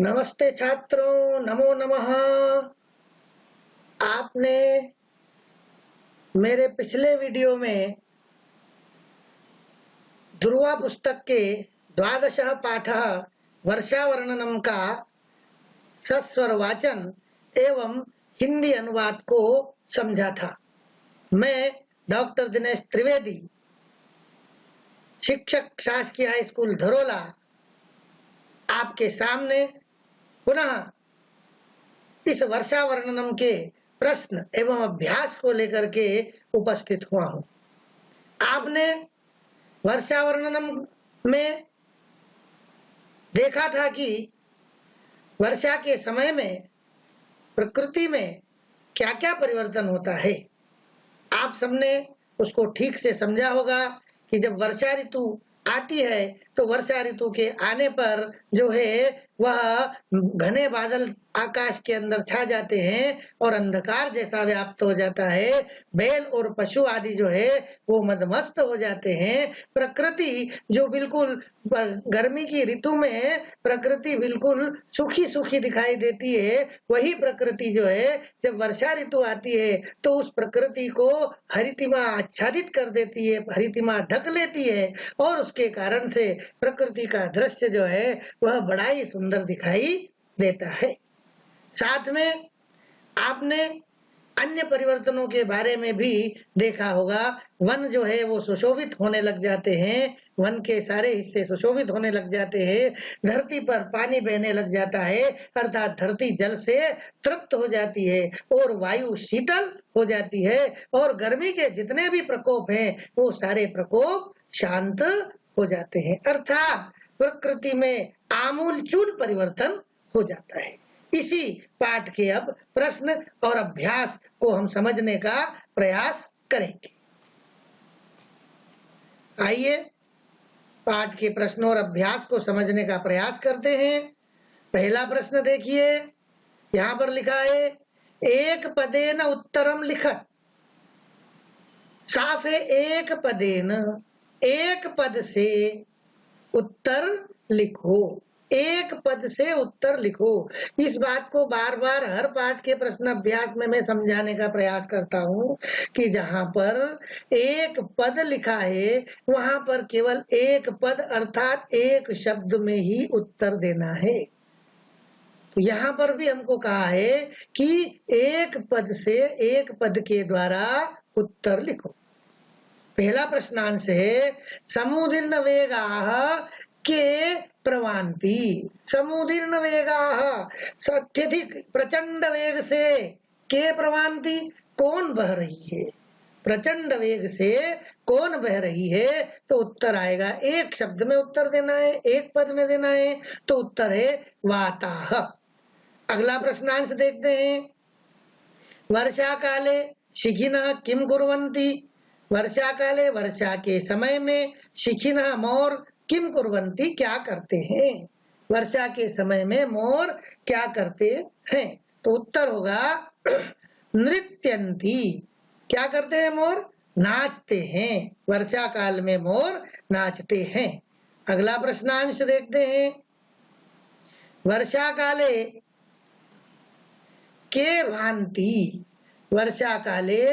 नमस्ते छात्रों, नमो नमः। आपने मेरे पिछले वीडियो में ध्रुवा पुस्तक के द्वादशः पाठः वर्षावर्णनम का सस्वर वाचन एवं हिंदी अनुवाद को समझा था। मैं डॉक्टर दिनेश त्रिवेदी, शिक्षक, शासकीय हाई स्कूल धरोला, आपके सामने पुनः इस वर्षावर्णनम के प्रश्न एवं अभ्यास को लेकर के उपस्थित हुआ हूं। आपने वर्षावर्णनम में देखा था कि वर्षा के समय में प्रकृति में क्या क्या परिवर्तन होता है। आप सबने उसको ठीक से समझा होगा कि जब वर्षा ऋतु आती है तो वर्षा ऋतु के आने पर जो है वह घने बादल आकाश के अंदर छा जाते हैं और अंधकार जैसा व्याप्त हो जाता है। बैल और पशु आदि जो है वो मदमस्त हो जाते हैं। प्रकृति जो बिल्कुल गर्मी की ऋतु में प्रकृति बिल्कुल सूखी सूखी दिखाई देती है, वही प्रकृति जो है जब वर्षा ऋतु आती है तो उस प्रकृति को हरितिमा आच्छादित कर देती है, हरितिमा ढक लेती है और उसके कारण से प्रकृति का दृश्य जो है वह बड़ा ही सुंदर दिखाई देता है। साथ में आपने अन्य परिवर्तनों के बारे में भी देखा होगा। वन जो है वो सुशोभित होने लग जाते हैं, वन के सारे हिस्से सुशोभित होने लग जाते हैं। धरती पर पानी बहने लग जाता है, अर्थात धरती जल से तृप्त हो जाती है और वायु शीतल हो जाती है और गर्मी के जितने भी प्रकोप हैं वो सारे प्रकोप शांत हो जाते हैं। अर्थात प्रकृति में आमूलचूल परिवर्तन हो जाता है। इसी पाठ के अब प्रश्न और अभ्यास को हम समझने का प्रयास करेंगे। आइए पाठ के प्रश्न और अभ्यास को समझने का प्रयास करते हैं। पहला प्रश्न देखिए, यहाँ पर लिखा है एक पदेन उत्तरम लिखत। साफ है, एक पदेन, एक पद से उत्तर लिखो। एक पद से उत्तर लिखो। इस बात को बार बार हर पाठ के प्रश्न अभ्यास में मैं समझाने का प्रयास करता हूँ कि जहाँ पर एक पद लिखा है वहां पर केवल एक पद अर्थात एक शब्द में ही उत्तर देना है। तो यहाँ पर भी हमको कहा है कि एक पद से एक पद के द्वारा उत्तर लिखो। पहला प्रश्नांश है समुदीर्ण वेगाः के प्रवान्ति। समुदीर्ण वेगाः, अत्यधिक प्रचंड वेग से, के प्रवान्ति, कौन बह रही है, प्रचंड वेग से कौन बह रही है। तो उत्तर आएगा, एक शब्द में उत्तर देना है, एक पद में देना है, तो उत्तर है वाताः। अगला प्रश्नांश देखते हैं, वर्षा काले शिखिनः किम कुर्वन्ति। वर्षा काले, वर्षा के समय में, शिखिनः मोर, किम कुर्वन्ति, क्या करते हैं। वर्षा के समय में मोर क्या करते हैं। तो उत्तर होगा नृत्यन्ति। क्या करते हैं मोर, नाचते हैं। वर्षा काल में मोर नाचते हैं। अगला प्रश्नांश देखते हैं, वर्षा काले के भांति। वर्षा काले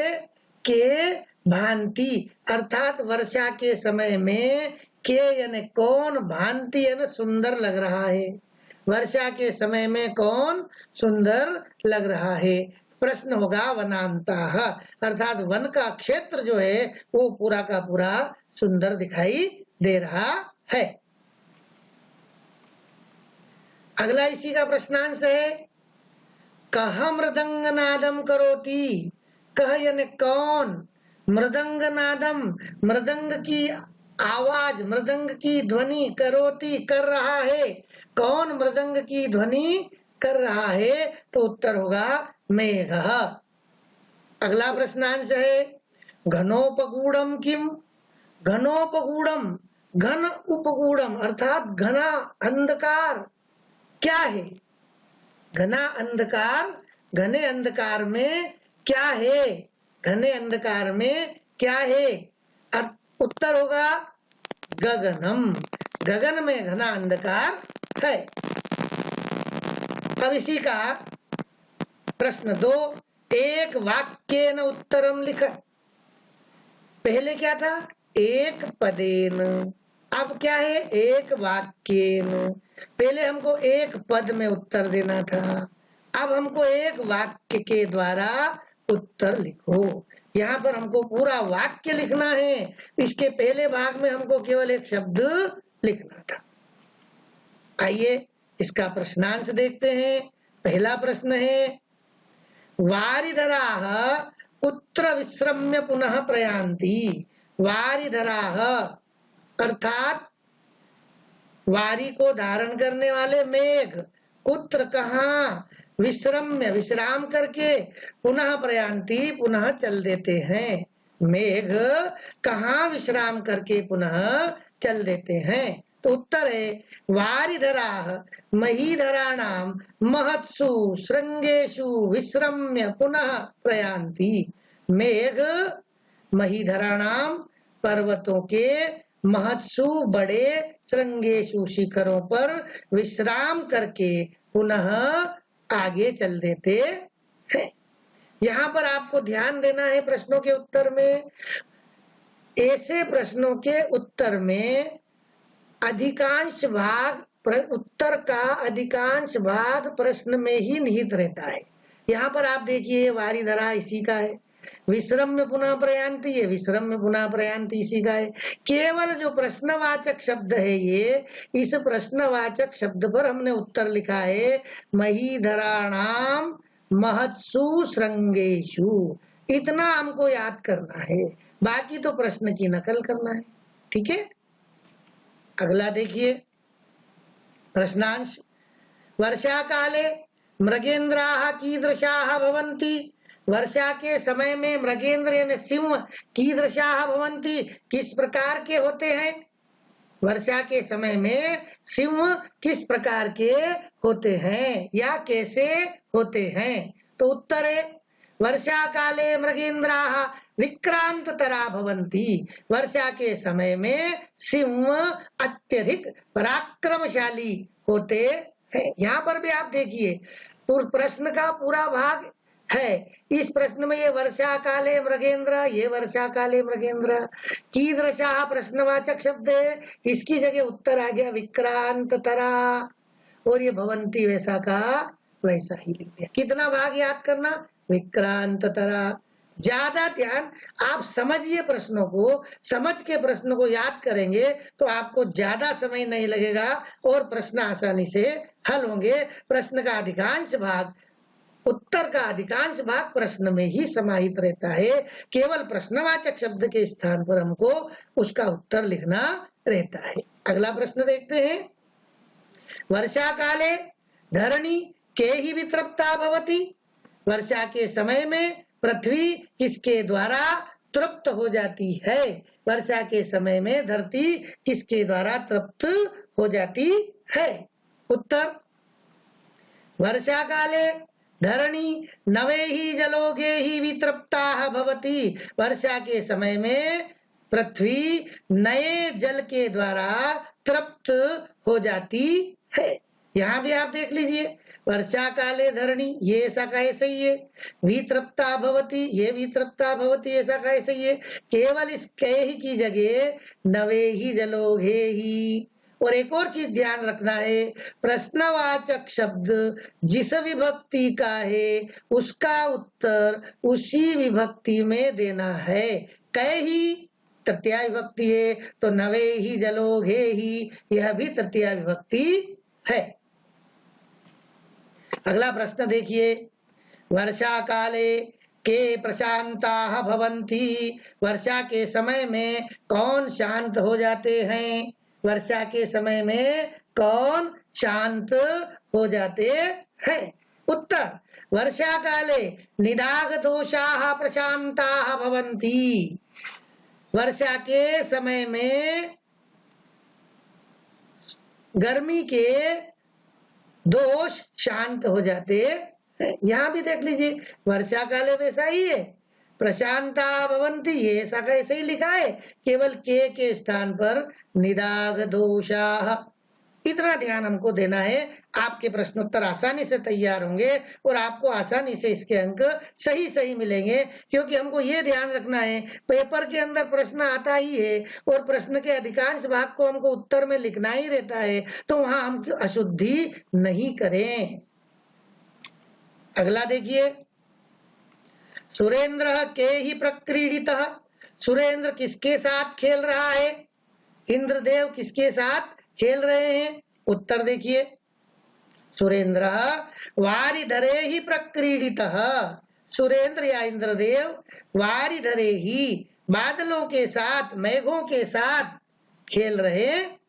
के भांति अर्थात वर्षा के समय में के यानी कौन, भांति यानी सुंदर लग रहा है। वर्षा के समय में कौन सुंदर लग रहा है। प्रश्न होगा वनांताः, अर्थात वन का क्षेत्र जो है वो पूरा का पूरा सुंदर दिखाई दे रहा है। अगला इसी का प्रश्नांश है कह मृदंग नादम करोति। कह यानी कौन, मृदंग नादम, मृदंग की आवाज, मृदंग की ध्वनि, करोति कर रहा है। कौन मृदंग की ध्वनि कर रहा है। तो उत्तर होगा मेघः। अगला प्रश्नांश है घनोपगूढ़म किम। घनोपगूढ़म, घन उपगूढ़म अर्थात घना अंधकार क्या है। घना अंधकार, घने अंधकार में क्या है, घने अंधकार में क्या है। उत्तर होगा गगनम। गगन में घना अंधकार है। अब इसी का प्रश्न 2, एक वाक्येन उत्तरम लिख। पहले क्या था? एक पदेन, अब क्या है? एक वाक्येन। पहले हमको एक पद में उत्तर देना था, अब हमको एक वाक्य के द्वारा उत्तर लिखो। यहाँ पर हमको पूरा वाक्य लिखना है, इसके पहले भाग में हमको केवल एक शब्द लिखना था। आइए इसका प्रश्नांश देखते हैं। पहला प्रश्न है, वारिधराः कुत्र विश्रम्य पुनः प्रयान्ति। वारिधराः अर्थात वारी को धारण करने वाले मेघ, कुत्र कहाँ, विश्रम्य विश्राम करके, पुनः प्रयान्ति पुनः चल देते हैं। मेघ कहाँ विश्राम करके पुनः चल देते हैं? तो उत्तर है, वारिधराः महीधराणां महत्सु श्रृंगेषु विश्रम्य पुनः प्रयान्ति। मेघ महीधराणां पर्वतों के महत्सु बड़े श्रृंगेषु शिखरों पर विश्राम करके पुनः आगे चल देते हैं। यहाँ पर आपको ध्यान देना है प्रश्नों के उत्तर में। ऐसे प्रश्नों के उत्तर में अधिकांश भाग, उत्तर का अधिकांश भाग प्रश्न में ही निहित रहता है। यहाँ पर आप देखिए, वारिधरा इसी का है, विश्रम्य पुनः प्रयान्ति, ये विश्रम्य पुनः प्रयान्ति इसी का है। केवल जो प्रश्नवाचक शब्द है ये, इस प्रश्नवाचक शब्द पर हमने उत्तर लिखा है, महीधराणाम महत्सु श्रृंगेषु। इतना हमको याद करना है, बाकी तो प्रश्न की नकल करना है। ठीक है, अगला देखिए प्रश्नांश। वर्षा काले मृगेन्द्राः कीदृशाः भवन्ति। वर्षा के समय में मृगेंद्र यानी सिंह कीदृशाः भवन्ति, किस प्रकार के होते हैं। वर्षा के समय में सिंह किस प्रकार के होते हैं या कैसे होते हैं? तो उत्तर है, वर्षा काले मृगेन्द्राः विक्रांततरा भवन्ति। वर्षा के समय में सिंह अत्यधिक पराक्रमशाली होते हैं। यहाँ पर भी आप देखिए, प्रश्न का पूरा भाग है। इस प्रश्न में ये वर्षा काले मृगेंद्र, ये वर्षा काले मृगेंद्र, कीदृशाः प्रश्नवाचक शब्द है, इसकी जगह उत्तर आ गया विक्रांततरा, और ये भवंती वैसा का वैसा ही लिख दिया। कितना भाग याद करना? विक्रांततरा। ज्यादा ध्यान आप समझिए प्रश्नों को, समझ के प्रश्न को याद करेंगे तो आपको ज्यादा समय नहीं लगेगा और प्रश्न आसानी से हल होंगे। प्रश्न का अधिकांश भाग, उत्तर का अधिकांश भाग प्रश्न में ही समाहित रहता है। केवल प्रश्नवाचक शब्द के स्थान पर हमको उसका उत्तर लिखना रहता है। अगला प्रश्न देखते हैं। वर्षा काले धरणी के ही वितृप्ता भवति। वर्षा के समय में पृथ्वी किसके द्वारा तृप्त हो जाती है? वर्षा के समय में धरती किसके द्वारा तृप्त हो जाती है? उत्तर, वर्षा काले धरणी नवे ही जलोगे ही वितृप्ता भवति। वर्षा के समय में पृथ्वी नए जल के द्वारा तृप्त हो जाती है। यहाँ भी आप देख लीजिए, वर्षा काले धरणी, ये ऐसा का ऐसा ही है। वितृप्ता भवति, ये वितृप्ता भवति ऐसा का ऐसा ही है। केवल इस कह ही की जगह नवे ही जलोगे ही। और एक और चीज ध्यान रखना है, प्रश्नवाचक शब्द जिस विभक्ति का है उसका उत्तर उसी विभक्ति में देना है। कह ही तृतीया विभक्ति है तो नवे ही जलोगे ही, यह भी तृतीया विभक्ति है। अगला प्रश्न देखिए। वर्षा काले के प्रशांताः भवन्ति। वर्षा के समय में कौन शांत हो जाते हैं? वर्षा के समय में कौन शांत हो जाते हैं? उत्तर, वर्षा काले निदाघ दोषाः प्रशांताः भवन्ति। वर्षा के समय में गर्मी के दोष शांत हो जाते हैं। यहाँ भी देख लीजिए, वर्षा काले वैसा ही है, प्रशांता भवन्ति ये ऐसा का ऐसे ही लिखा है, केवल के स्थान पर निदाघ दोषाः इतना ध्यान हमको देना है। आपके प्रश्नोत्तर आसानी से तैयार होंगे और आपको आसानी से इसके अंक सही सही मिलेंगे, क्योंकि हमको ये ध्यान रखना है पेपर के अंदर प्रश्न आता ही है और प्रश्न के अधिकांश भाग को हमको उत्तर में लिखना ही रहता है, तो वहां हम अशुद्धि नहीं करें। अगला देखिए, सुरेंद्र के ही प्रक्रीडितः। सुरेंद्र किसके साथ खेल रहा है? इंद्रदेव किसके साथ खेल रहे हैं? उत्तर देखिए, सुरेंद्र वारिधरे ही प्रक्रीडितः। सुरेंद्र या इंद्रदेव वारिधरे ही, बादलों के साथ, मेघों के साथ खेल रहे हैं।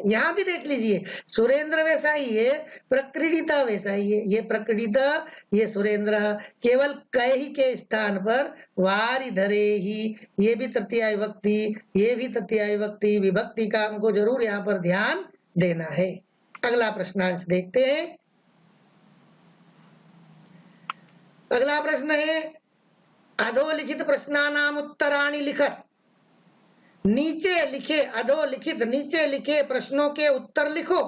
यहाँ भी देख लीजिए, सुरेंद्र वैसा ही है, प्रक्रीडिता वैसा ही है। ये प्रक्रीडिता, ये सुरेंद्र, केवल कही के स्थान पर वारिधरे ही, ये भी तृतीया विभक्ति, ये भी तृतीया विभक्ति, विभक्ति का हमको जरूर यहाँ पर ध्यान देना है। अगला प्रश्नांश देखते हैं। अगला प्रश्न है, अधोलिखित प्रश्नानाम उत्तराणि लिखत। नीचे लिखे, अधोलिखित नीचे लिखे प्रश्नों के उत्तर लिखो।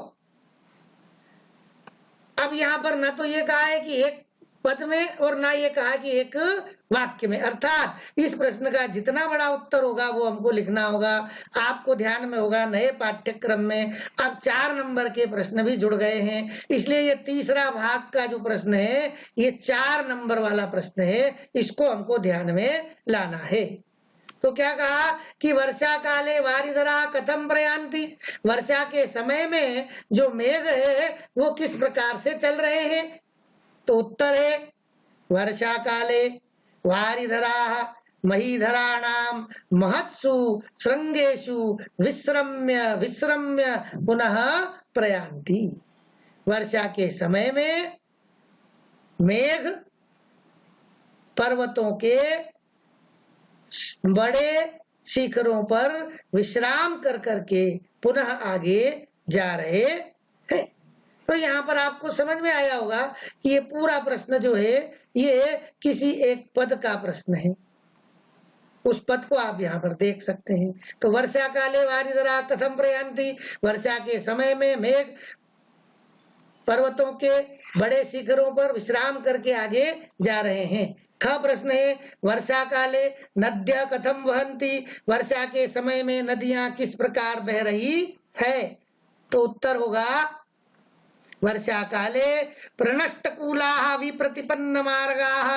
अब यहाँ पर ना तो ये कहा है कि एक पद में और ना ये कहा कि एक वाक्य में, अर्थात इस प्रश्न का जितना बड़ा उत्तर होगा वो हमको लिखना होगा। आपको ध्यान में होगा नए पाठ्यक्रम में अब 4 नंबर के प्रश्न भी जुड़ गए हैं, इसलिए ये तीसरा भाग का जो प्रश्न है ये 4 नंबर वाला प्रश्न है, इसको हमको ध्यान में लाना है। तो क्या कहा कि वर्षा काले वारिधरा कथम प्रयान्ति। वर्षा के समय में जो मेघ है वो किस प्रकार से चल रहे हैं? तो उत्तर है, वर्षा काले वारिधरा महीधराणाम महत्सु श्रृंगेषु विश्रम्य विश्रम्य पुनः प्रयान्ति। वर्षा के समय में मेघ पर्वतों के बड़े शिखरों पर विश्राम कर करके पुनः आगे जा रहे हैं। तो यहाँ पर आपको समझ में आया होगा कि ये पूरा प्रश्न जो है ये किसी एक पद का प्रश्न है, उस पद को आप यहाँ पर देख सकते हैं। तो वर्षा काले वारिधरा कथम प्रयान्ति, वर्षा के समय में मेघ पर्वतों के बड़े शिखरों पर विश्राम करके आगे जा रहे हैं। ख प्रश्न है, वर्षा काले नद्या कथम वहन्ति। वर्षा के समय में नदियां किस प्रकार बह रही है? तो उत्तर होगा, वर्षा काले प्रणष्टकूलाः विप्रतिपन्न मार्गाः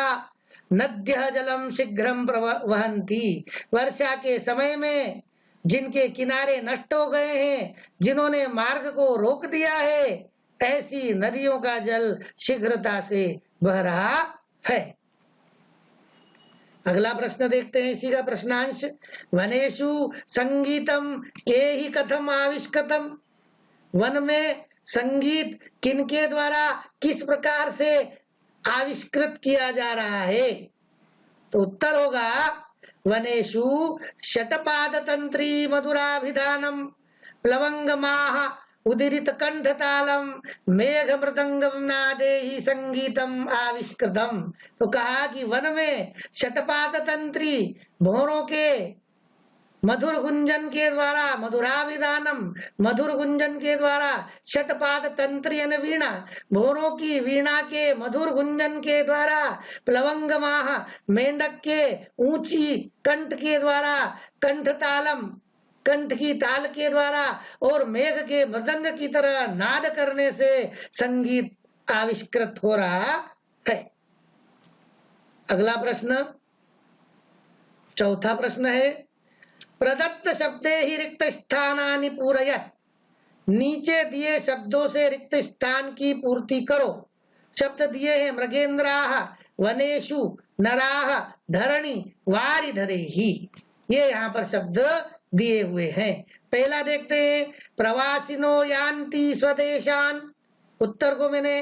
नद्यः जलम शीघ्रं प्रवहन्ति। वर्षा के समय में जिनके किनारे नष्ट हो गए हैं, जिन्होंने मार्ग को रोक दिया है, ऐसी नदियों का जल शीघ्रता से बह रहा है। अगला प्रश्न देखते हैं, इसी का प्रश्नांश, वनेषु संगीतम के ही कथम आविष्कृतम। वन में संगीत किनके द्वारा किस प्रकार से आविष्कृत किया जा रहा है? तो उत्तर होगा, वनेषु शतपाद तंत्री मधुराभिधानम प्लवंगमाह उदीरित कंठतालम मेघ मृदंगम नादेहि संगीतम आविष्कृतम। तो कहा कि वन में शतपाद तंत्री भौरों के मधुर गुंजन के द्वारा, मधुराभिधानम मधुर गुंजन के द्वारा, शतपाद तंत्री वीणा भौरों की वीणा के मधुर गुंजन के द्वारा, प्लवंगमाह मेंढक के ऊंची कंठ के द्वारा, कंठतालम कंठ की ताल के द्वारा, और मेघ के मृदंग की तरह नाद करने से संगीत आविष्कृत हो रहा है। अगला प्रश्न, चौथा प्रश्न है, प्रदत्त शब्दे ही रिक्त स्थानानि पूरयत। नीचे दिए शब्दों से रिक्त स्थान की पूर्ति करो। शब्द दिए हैं मृगेंद्राः, वनेषु, नराः, धरणी, वारिधरेहि। ये यहाँ पर शब्द दिए हुए हैं। पहला देखते हैं, प्रवासिनो यान्ति स्वदेशान। उत्तर को मैंने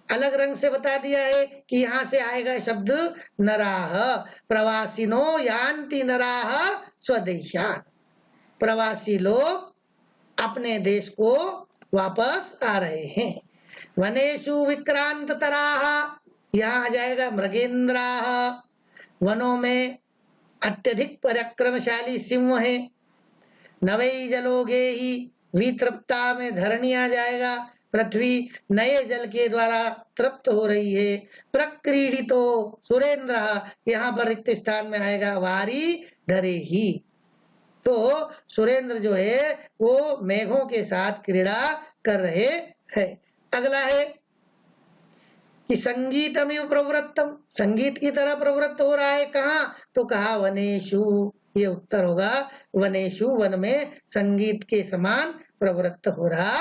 अलग रंग से बता दिया है कि यहाँ से आएगा शब्द नराह। प्रवासिनो यान्ति नराह स्वदेशान। प्रवासी लोग अपने देश को वापस आ रहे हैं। वनेषु विक्रांत तराह, यहाँ आ जाएगा मृगेंद्राः। वनों में अत्यधिक पराक्रमशाली सिंह है। नवै जलोगे ही, वितृप्ता में धरणी आ जाएगा। पृथ्वी नए जल के द्वारा तृप्त हो रही है। प्रक्रीडितो सुरेंद्र, यहाँ पर रिक्त स्थान में आएगा वारी धरे ही। तो सुरेंद्र जो है वो मेघों के साथ क्रीड़ा कर रहे हैं। अगला है कि संगीतमिव प्रवृत्तम, संगीत की तरह प्रवृत्त हो रहा है। कहाँ? तो कहा वनेषु, ये उत्तर होगा वनेषु, वन में संगीत के समान प्रवृत्त हो रहा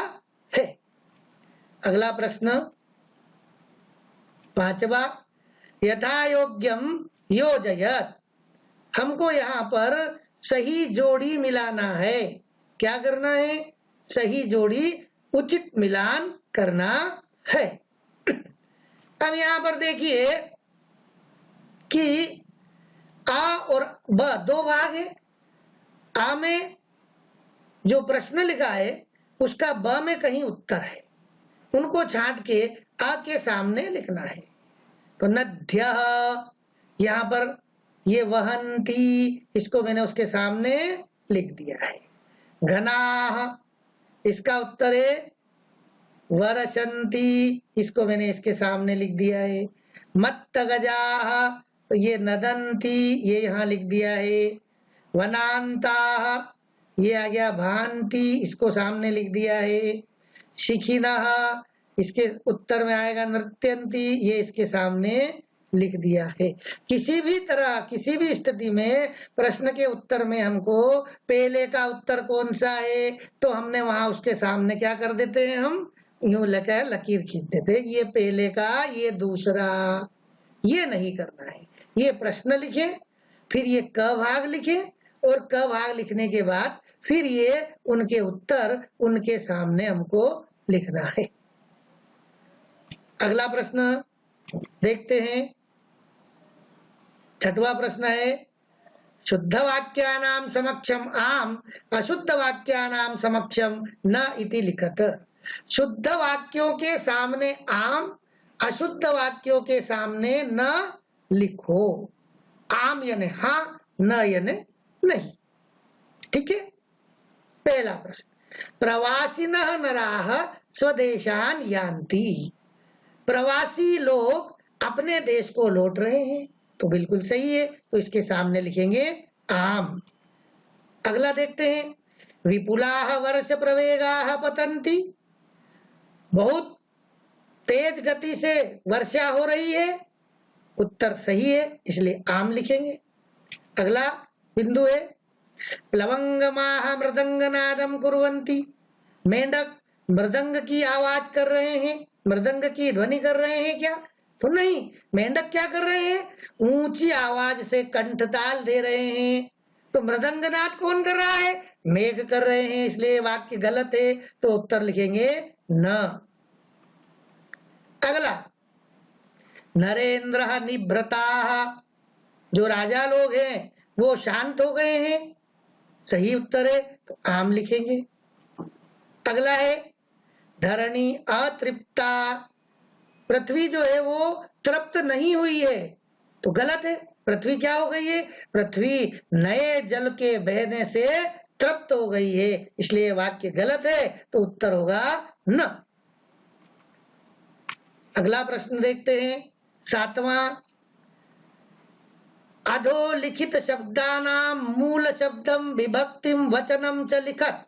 है। अगला प्रश्न 5वां, यथा योग्यम योजयत, हमको यहाँ पर सही जोड़ी मिलाना है। क्या करना है? सही जोड़ी उचित मिलान करना है। अब यहाँ पर देखिए कि आ और ब दो भाग है। आ में जो प्रश्न लिखा है उसका ब में कहीं उत्तर है, उनको छांट के आ के सामने लिखना है। तो नद्य, यहाँ पर ये वहंती, इसको मैंने उसके सामने लिख दिया है। घनाः, इसका उत्तर है वर्षन्ति, इसको मैंने इसके सामने लिख दिया है। मत्तगजाः, तो ये नदन्ति, ये यहाँ लिख दिया है। वनान्ताः, ये आ गया भान्ति, इसको सामने लिख दिया है। शिखिनः, इसके उत्तर में आएगा नृत्यन्ति, ये इसके सामने लिख दिया है। किसी भी तरह किसी भी स्थिति में प्रश्न के उत्तर में हमको पहले का उत्तर कौन सा है तो हमने वहां उसके सामने क्या कर देते हैं, हम यूं लगा लकीर खींच देते, ये पहले का, ये दूसरा। ये नहीं करना है। ये प्रश्न लिखे, फिर ये क भाग लिखे, और क भाग लिखने के बाद फिर ये उनके उत्तर उनके सामने हमको लिखना है। अगला प्रश्न देखते हैं। 6वां प्रश्न है, शुद्ध वाक्यानां समक्षम आम, अशुद्ध वाक्यानां समक्षम न इति लिखत। शुद्ध वाक्यों के सामने आम, अशुद्ध वाक्यों के सामने न लिखो। आम यानी हाँ, न यानी नहीं। ठीक है। पहला प्रश्न, प्रवासिनः नराः स्वदेशान यान्ति, प्रवासी लोग अपने देश को लौट रहे हैं, तो बिल्कुल सही है, तो इसके सामने लिखेंगे आम। अगला देखते हैं, विपुलाः वर्ष प्रवेगाः पतन्ति, बहुत तेज गति से वर्षा हो रही है, उत्तर सही है, इसलिए आम लिखेंगे। अगला बिंदु है, प्लवंगमाः मृदंगनादम कुर्वन्ति, मेंढक मृदंग की आवाज कर रहे हैं, मृदंग की ध्वनि कर रहे हैं क्या? तो नहीं, मेंढक क्या कर रहे हैं? ऊंची आवाज से कंठताल दे रहे हैं। तो मृदंगनाद कौन कर रहा है? मेघ कर रहे हैं, इसलिए वाक्य गलत है, तो उत्तर लिखेंगे न। अगला, नरेंद्र निभृता, जो राजा लोग हैं वो शांत हो गए हैं, सही उत्तर है, तो आम लिखेंगे। अगला है, धरणी अतृप्ता, पृथ्वी जो है वो तृप्त नहीं हुई है, तो गलत है। पृथ्वी क्या हो गई है? पृथ्वी नए जल के बहने से तृप्त हो गई है, इसलिए वाक्य गलत है, तो उत्तर होगा न। अगला प्रश्न देखते हैं, 7वां, अधोलिखित शब्दानां मूल शब्दम विभक्तिम वचनम च लिखत।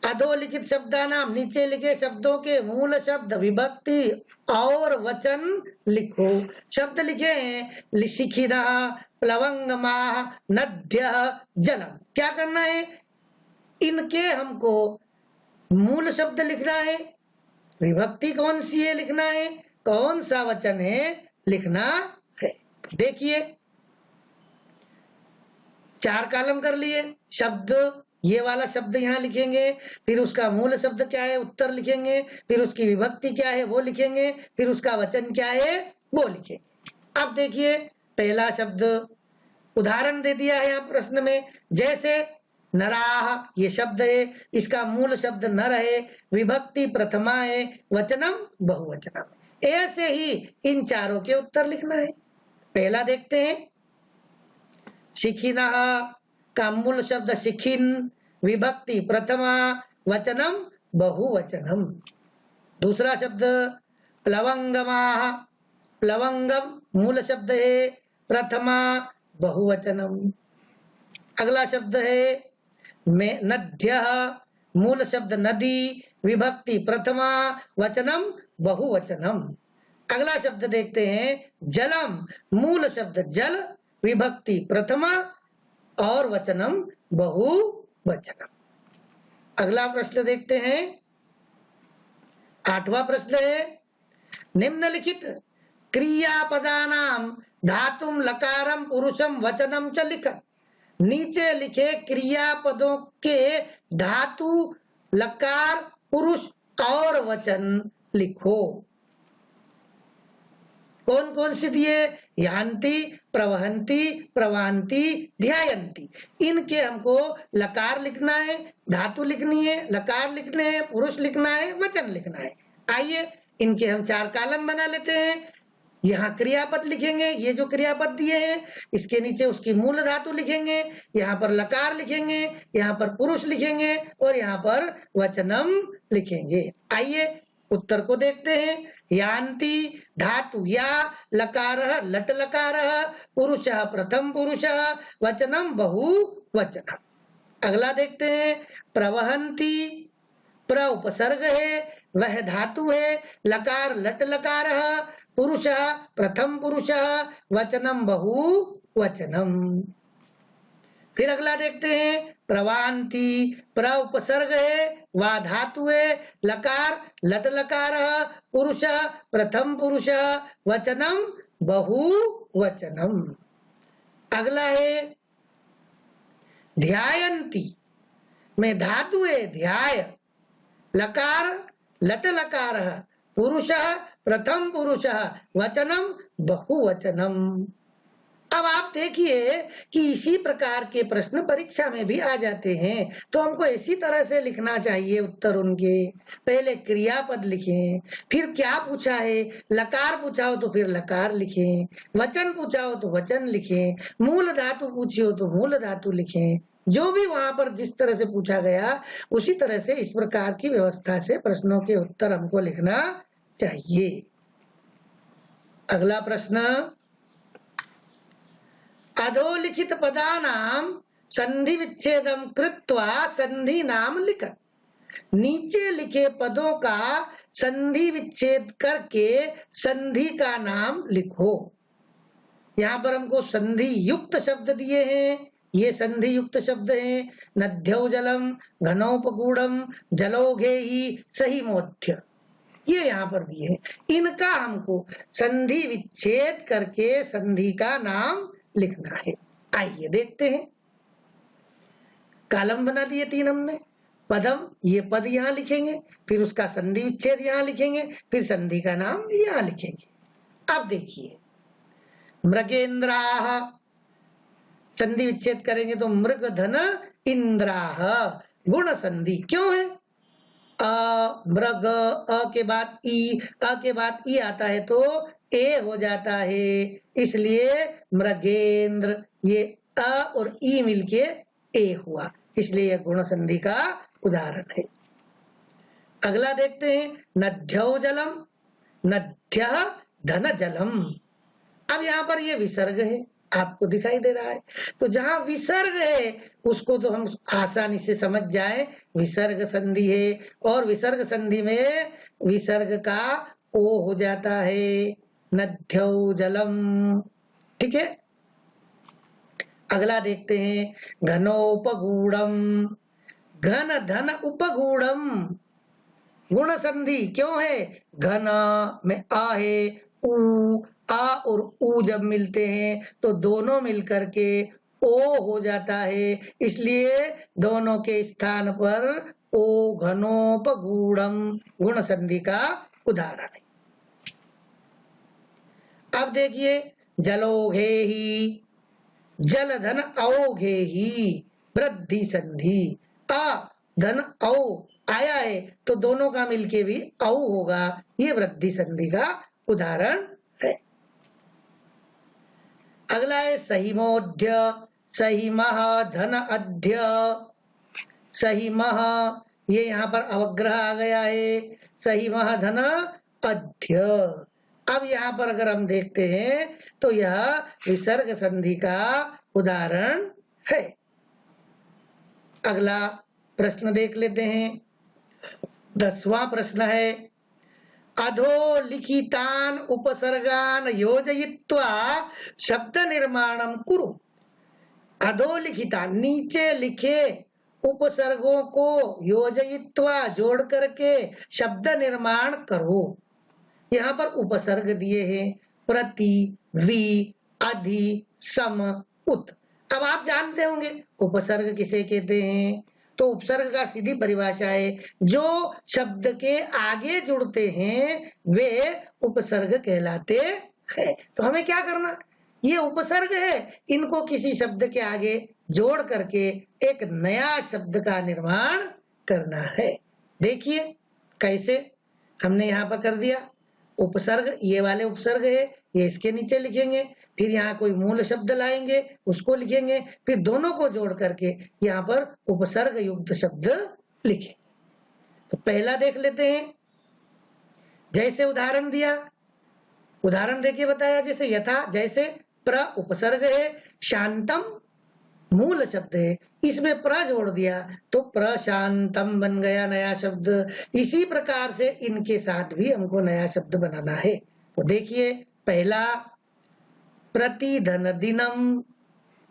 अधोलिखित शब्दानाम, नीचे लिखे शब्दों के मूल शब्द, विभक्ति और वचन लिखो। शब्द लिखे हैं शिखिनः, प्लवंगमाः, नद्यः, जलम। क्या करना है? इनके हमको मूल शब्द लिखना है, विभक्ति कौन सी है लिखना है, कौन सा वचन है लिखना है। देखिए 4 कॉलम कर लिए। शब्द, ये वाला शब्द यहाँ लिखेंगे, फिर उसका मूल शब्द क्या है उत्तर लिखेंगे, फिर उसकी विभक्ति क्या है वो लिखेंगे, फिर उसका वचन क्या है वो लिखेंगे। अब देखिए पहला शब्द, उदाहरण दे दिया है यहाँ प्रश्न में, जैसे नराह, ये शब्द है, इसका मूल शब्द नर है, विभक्ति प्रथमा है, वचनम बहुवचनम। ऐसे ही इन चारों के उत्तर लिखना है। पहला देखते हैं, शिखिनः का मूल शब्द शिखिन, विभक्ति प्रथमा, वचनम बहुवचनम। दूसरा शब्द प्लवंगमाः, प्लवंगम मूल शब्द है, प्रथमा बहुवचनम। अगला शब्द है में नद्यः, मूल शब्द नदी, विभक्ति प्रथमा, वचनम बहुवचनम। अगला शब्द देखते हैं जलम, मूल शब्द जल, विभक्ति प्रथमा और वचनम बहुवचनम। अगला प्रश्न देखते हैं, 8वां प्रश्न है निम्नलिखित क्रियापदानाम धातुम लकारम पुरुषम वचनम च लिखत। नीचे लिखे क्रियापदों के धातु, लकार, पुरुष और वचन लिखो। कौन कौन सी दिए? यान्ति, प्रवहन्ति, प्रवान्ति, ध्यायन्ति। इनके हमको लकार लिखना है, धातु लिखनी है, लकार लिखने हैं, पुरुष लिखना है, वचन लिखना है। आइए इनके हम 4 कॉलम बना लेते हैं। यहाँ क्रियापद लिखेंगे, ये जो क्रियापद दिए हैं इसके नीचे उसकी मूल धातु लिखेंगे, यहाँ पर लकार लिखेंगे, यहाँ पर पुरुष लिखेंगे और यहाँ पर वचनम लिखेंगे। आइए उत्तर को देखते हैं। यान्ति धातु या, लकारः लट लकारः, पुरुषः प्रथम पुरुषः, वचनम बहुवचनम। अगला देखते हैं प्रवहन्ति, प्र उपसर्ग है, वह धातु है, लकार लट लकारः, पुरुषः प्रथम पुरुषः, वचनम बहुवचनम। फिर अगला देखते हैं प्रवान्ति, प्र उपसर्ग है, वा धातु है, लकार लट लकारः, पुरुषः प्रथम पुरुषः, वचनम बहुवचनम। अगला है ध्यायन्ति, में धातु है ध्याय, लकार लट लकारः, पुरुषः प्रथम पुरुषः, वचनम बहुवचनम। अब आप देखिए कि इसी प्रकार के प्रश्न परीक्षा में भी आ जाते हैं, तो हमको इसी तरह से लिखना चाहिए उत्तर उनके। पहले क्रियापद लिखें, फिर क्या पूछा है, लकार पूछा हो तो फिर लकार लिखें, वचन पूछा हो तो वचन लिखें, मूल धातु पूछी हो तो मूल धातु लिखें। जो भी वहां पर जिस तरह से पूछा गया उसी तरह से इस प्रकार की व्यवस्था से प्रश्नों के उत्तर हमको लिखना चाहिए। अगला प्रश्न, अधोलिखित पदानाम संधि विच्छेदम कृत्वा संधि नाम लिखत। नीचे लिखे पदों का संधि विच्छेद करके संधि का नाम लिखो। यहाँ पर हमको संधि युक्त शब्द दिए हैं, ये संधि युक्त शब्द हैं। नद्यौ जलम, घनोपगूढ़म, जलौघेहि, सहिमोध्य, ये यहाँ पर दिए हैं। इनका हमको संधि विच्छेद करके संधि का नाम लिखना है। आइए देखते हैं। कॉलम बना दिए 3 हमने। पदम, ये पद यहाँ लिखेंगे, फिर उसका संधि विच्छेद यहाँ लिखेंगे, फिर संधि का नाम यहाँ लिखेंगे। अब देखिए मृगेन्द्राः, संधि विच्छेद करेंगे तो मृग धन इंद्राः, गुण संधि क्यों है? मृग, अ के बाद ई, अ के बाद ई आता है तो ए हो जाता है, इसलिए मृगेंद्र, ये अ और ई मिलके ए हुआ, इसलिए यह गुण संधि का उदाहरण है। अगला देखते हैं नद्यौ जलम, नद्यः धन जलम। अब यहाँ पर ये विसर्ग है, आपको दिखाई दे रहा है, तो जहां विसर्ग है उसको तो हम आसानी से समझ जाए, विसर्ग संधि है, और विसर्ग संधि में विसर्ग का ओ हो जाता है, नद्यौ जलम। ठीक है। अगला देखते हैं घनोपगूढ़म, घन धन उपगूढ़म, गुण संधि क्यों है? घन में आ है, ऊ, आ और ऊ जब मिलते हैं तो दोनों मिलकर के ओ हो जाता है, इसलिए दोनों के स्थान पर ओ घनोपगूढ़म गुण संधि का उदाहरण है। अब देखिए जलौघेहि, जल धन औघेहि, वृद्धि संधि, आ धन औ आया है तो दोनों का मिलके भी औ होगा, ये वृद्धि संधि का उदाहरण है। अगला है सहिमोध्य, सहिमः धन अध्य, सहिमः ये यहाँ पर अवग्रह आ गया है, सही वह धन अध्य। अब यहाँ पर अगर हम देखते हैं तो यह विसर्ग संधि का उदाहरण है। अगला प्रश्न देख लेते हैं। 10वां प्रश्न है, अधोलिखितान उपसर्गान योजयित्वा शब्द निर्माणम कुरु। अधोलिखितान नीचे लिखे उपसर्गों को योजयित्वा जोड़ करके शब्द निर्माण करो। यहाँ पर उपसर्ग दिए हैं प्रति, वि, अधि, सम, उत। अब आप जानते होंगे उपसर्ग किसे कहते हैं। तो उपसर्ग का सीधी परिभाषा है, जो शब्द के आगे जुड़ते हैं वे उपसर्ग कहलाते हैं। तो हमें क्या करना, ये उपसर्ग है, इनको किसी शब्द के आगे जोड़ करके एक नया शब्द का निर्माण करना है। देखिए कैसे, हमने यहाँ पर कर दिया उपसर्ग, ये वाले उपसर्ग है, ये इसके नीचे लिखेंगे, फिर यहाँ कोई मूल शब्द लाएंगे उसको लिखेंगे, फिर दोनों को जोड़ करके यहाँ पर उपसर्ग युक्त शब्द लिखेंगे। तो पहला देख लेते हैं, जैसे उदाहरण दिया, उदाहरण देके बताया, जैसे यथा, जैसे प्र उपसर्ग है, शांतम मूल शब्द है, इसमें प्र जोड़ दिया तो प्रशांतम बन गया नया शब्द। इसी प्रकार से इनके साथ भी हमको नया शब्द बनाना है। तो देखिए पहला प्रतिधन दिनम,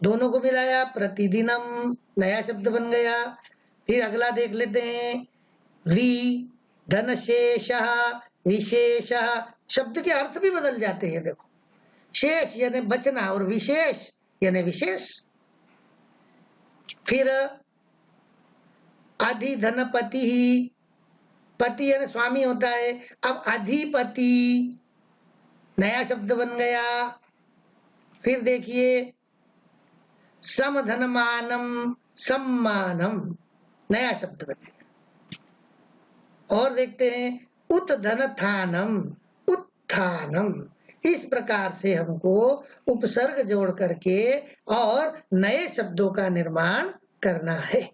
दोनों को मिलाया प्रतिदिनम, नया शब्द बन गया। फिर अगला देख लेते हैं, वि धनशेषः विशेषः, शब्द के अर्थ भी बदल जाते हैं। देखो शेष यानी बचना और विशेष यानी विशेष। फिर अधिधनपति, पति यानी स्वामी होता है, अब अधिपति नया शब्द बन गया। फिर देखिए समधनमानम, सम्मानम नया शब्द बन गया। और देखते हैं उत्धनथानम, उत्थानम। इस प्रकार से हमको उपसर्ग जोड़ करके और नए शब्दों का निर्माण करना है।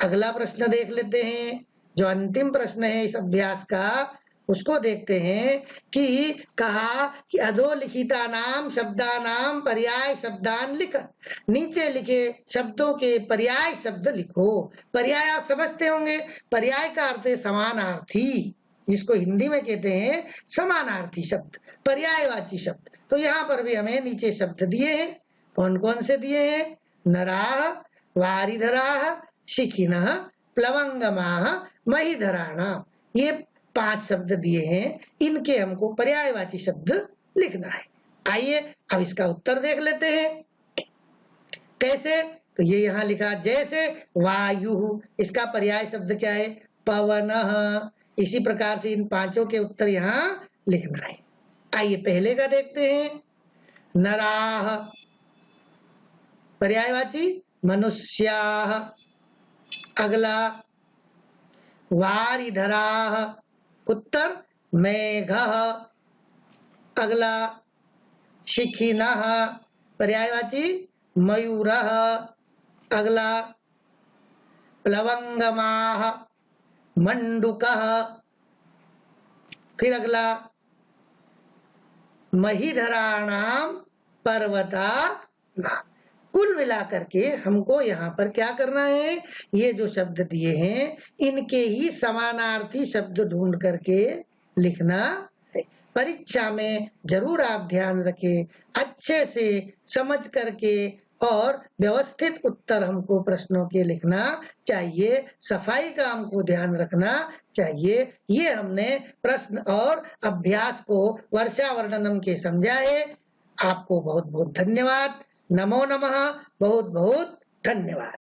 अगला प्रश्न देख लेते हैं, जो अंतिम प्रश्न है इस अभ्यास का, उसको देखते हैं कि कहा कि अधोलिखिता नाम शब्दानाम पर्याय शब्दान लिख, नीचे लिखे शब्दों के पर्याय शब्द लिखो। पर्याय आप समझते होंगे, पर्याय का अर्थ है समानार्थी, जिसको हिंदी में कहते हैं समानार्थी शब्द, पर्यायवाची शब्द। तो यहाँ पर भी हमें नीचे शब्द दिए हैं, कौन कौन से दिए हैं, नराः, वारिधराः, शिखिनः, प्लवंगमाः, महिधराणाम्, ये 5 शब्द दिए हैं, इनके हमको पर्यायवाची शब्द लिखना है। आइए अब इसका उत्तर देख लेते हैं कैसे। तो ये यहाँ लिखा, जैसे वायु, इसका पर्याय शब्द क्या है, पवनः। इसी प्रकार से इन 5 के उत्तर यहाँ लिखना है। आइए पहले का देखते हैं, नराः पर्यायवाची मनुष्याः। अगला वारिधराः, उत्तर मेघः। अगला शिखिनः पर्यायवाची मयूरः। अगला प्लवंगमाः मंडूकः। फिर अगला महिधराणाम पर्वता नाम। कुल मिलाकर के हमको यहाँ पर क्या करना है, ये जो शब्द दिए हैं इनके ही समानार्थी शब्द ढूंढ करके लिखना है। परीक्षा में जरूर आप ध्यान रखें, अच्छे से समझ करके और व्यवस्थित उत्तर हमको प्रश्नों के लिखना चाहिए, सफाई का हमको ध्यान रखना चाहिए। ये हमने प्रश्न और अभ्यास को वर्षा वर्णनम के समझा है। आपको बहुत बहुत धन्यवाद। नमो नमः, बहुत बहुत धन्यवाद।